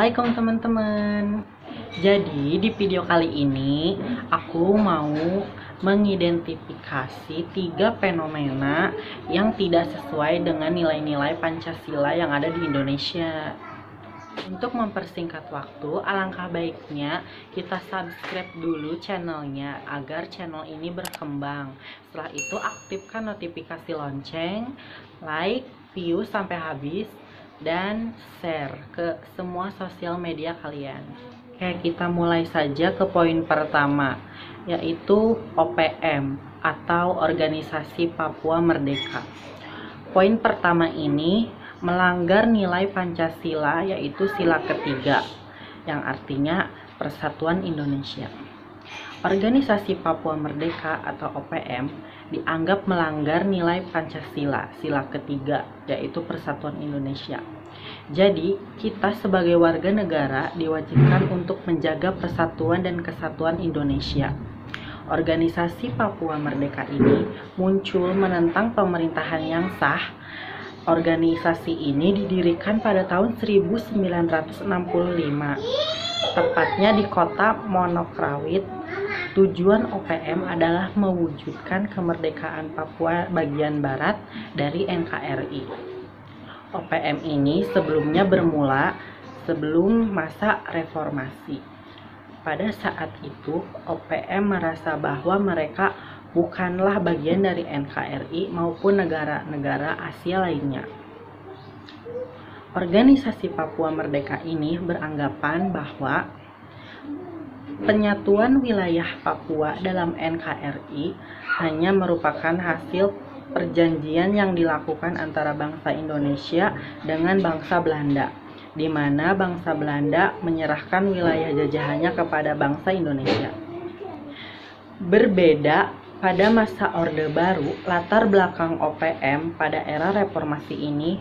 Assalamualaikum teman-teman. Jadi di video kali ini aku mau mengidentifikasi 3 fenomena yang tidak sesuai dengan nilai-nilai Pancasila yang ada di Indonesia. Untuk mempersingkat waktu, alangkah baiknya kita subscribe dulu channelnya agar channel ini berkembang. Setelah itu aktifkan notifikasi lonceng, like, view sampai habis, dan share ke semua sosial media kalian. Oke, kita mulai saja ke poin pertama, yaitu OPM atau Organisasi Papua Merdeka. Poin pertama ini melanggar nilai Pancasila, yaitu sila ketiga, yang artinya Persatuan Indonesia. Organisasi Papua Merdeka atau OPM dianggap melanggar nilai Pancasila, sila ketiga, yaitu Persatuan Indonesia. Jadi, kita sebagai warga negara diwajibkan untuk menjaga persatuan dan kesatuan Indonesia. Organisasi Papua Merdeka ini muncul menentang pemerintahan yang sah. Organisasi ini didirikan pada tahun 1965, tepatnya di kota Monokrawit. Tujuan OPM adalah mewujudkan kemerdekaan Papua bagian barat dari NKRI. OPM ini sebelumnya bermula sebelum masa reformasi. Pada saat itu, OPM merasa bahwa mereka bukanlah bagian dari NKRI maupun negara-negara Asia lainnya. Organisasi Papua Merdeka ini beranggapan bahwa penyatuan wilayah Papua dalam NKRI hanya merupakan hasil perjanjian yang dilakukan antara bangsa Indonesia dengan bangsa Belanda, di mana bangsa Belanda menyerahkan wilayah jajahannya kepada bangsa Indonesia. Berbeda pada masa Orde Baru, latar belakang OPM pada era reformasi ini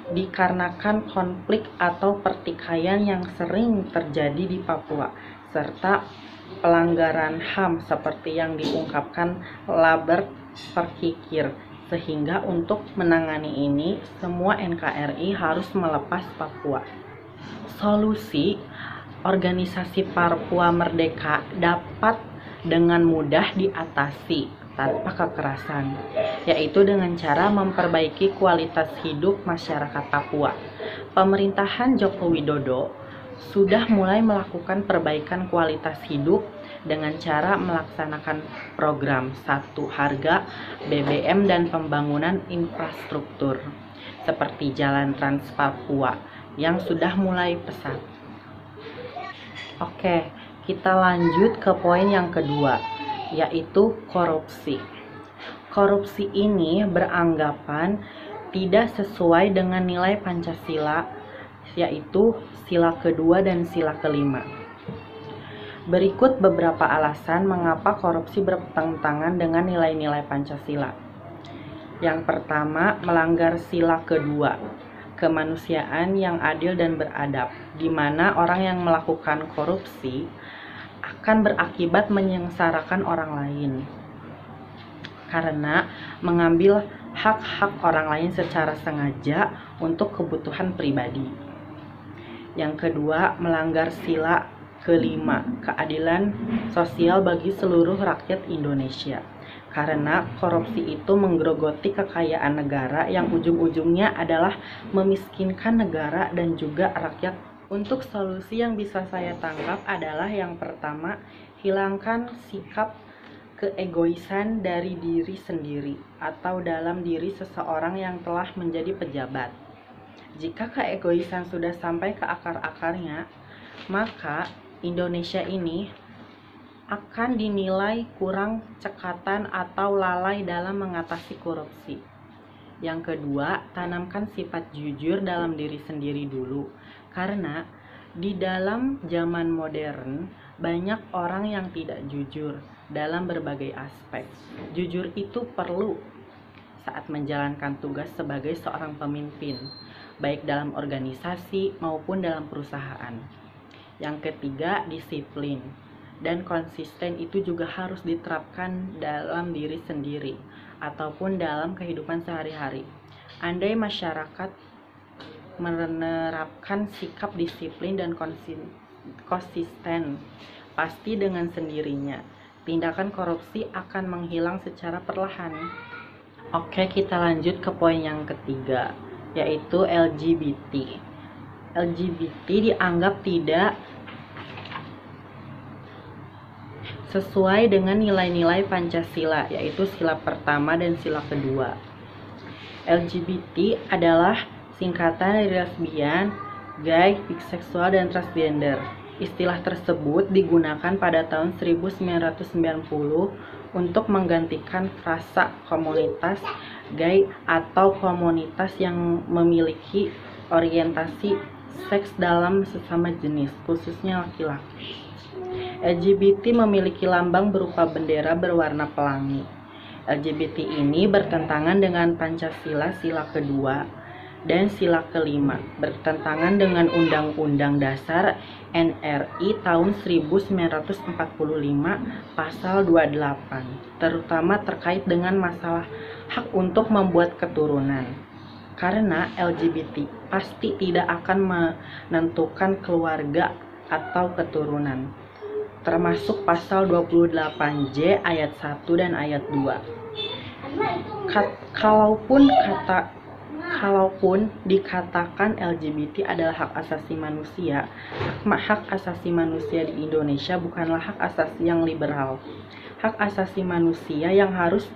dikarenakan konflik atau pertikaian yang sering terjadi di Papua, serta pelanggaran HAM seperti yang diungkapkan Labert Verkikir, sehingga untuk menangani ini semua NKRI harus melepas Papua. Solusi organisasi Papua Merdeka dapat dengan mudah diatasi tanpa kekerasan, yaitu dengan cara memperbaiki kualitas hidup masyarakat Papua. Pemerintahan Joko Widodo sudah mulai melakukan perbaikan kualitas hidup dengan cara melaksanakan program satu harga BBM dan pembangunan infrastruktur seperti Jalan Trans Papua yang sudah mulai pesat. Oke, kita lanjut ke poin yang kedua, yaitu korupsi. Korupsi ini beranggapan tidak sesuai dengan nilai Pancasila, yaitu sila kedua dan sila kelima. Berikut beberapa alasan mengapa korupsi bertentangan dengan nilai-nilai Pancasila. Yang pertama, melanggar sila kedua, kemanusiaan yang adil dan beradab, di mana orang yang melakukan korupsi akan berakibat menyengsarakan orang lain karena mengambil hak-hak orang lain secara sengaja untuk kebutuhan pribadi. Yang kedua, melanggar sila kelima, keadilan sosial bagi seluruh rakyat Indonesia, karena korupsi itu menggerogoti kekayaan negara yang ujung-ujungnya adalah memiskinkan negara dan juga rakyat. Untuk solusi yang bisa saya tangkap adalah yang pertama, hilangkan sikap keegoisan dari diri sendiri atau dalam diri seseorang yang telah menjadi pejabat. Jika keegoisan sudah sampai ke akar-akarnya, maka Indonesia ini akan dinilai kurang cekatan atau lalai dalam mengatasi korupsi. Yang kedua, tanamkan sifat jujur dalam diri sendiri dulu, karena di dalam zaman modern banyak orang yang tidak jujur dalam berbagai aspek. Jujur itu perlu saat menjalankan tugas sebagai seorang pemimpin, baik dalam organisasi maupun dalam perusahaan. Yang ketiga, disiplin dan konsisten itu juga harus diterapkan dalam diri sendiri ataupun dalam kehidupan sehari-hari. Andai masyarakat menerapkan sikap disiplin dan konsisten. Pasti dengan sendirinya, tindakan korupsi akan menghilang secara perlahan. Oke, kita lanjut ke poin yang ketiga, yaitu LGBT. LGBT dianggap tidak sesuai dengan nilai-nilai Pancasila, yaitu sila pertama dan sila kedua. LGBT adalah singkatan dari lesbian, gay, biseksual, dan transgender. Istilah tersebut digunakan pada tahun 1990 untuk menggantikan frasa komunitas gay atau komunitas yang memiliki orientasi seks dalam sesama jenis, khususnya laki-laki. LGBT memiliki lambang berupa bendera berwarna pelangi. LGBT ini bertentangan dengan Pancasila sila kedua dan sila kelima, bertentangan dengan Undang-Undang Dasar NRI tahun 1945 pasal 28, terutama terkait dengan masalah hak untuk membuat keturunan. Karena LGBT pasti tidak akan menentukan keluarga atau keturunan, termasuk pasal 28J ayat 1 dan ayat 2. Kalaupun dikatakan LGBT adalah hak asasi manusia, hak asasi manusia di Indonesia bukanlah hak asasi yang liberal. Hak asasi manusia yang harus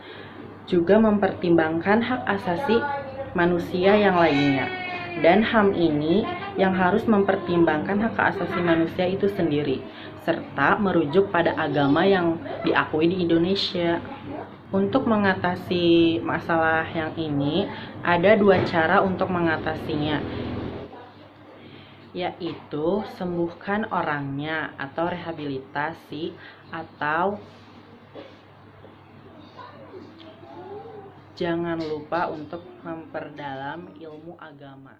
juga mempertimbangkan hak asasi manusia yang lainnya. Dan HAM ini yang harus mempertimbangkan hak asasi manusia itu sendiri, serta merujuk pada agama yang diakui di Indonesia. Untuk mengatasi masalah yang ini, ada dua cara untuk mengatasinya, yaitu sembuhkan orangnya atau rehabilitasi, atau jangan lupa untuk memperdalam ilmu agama.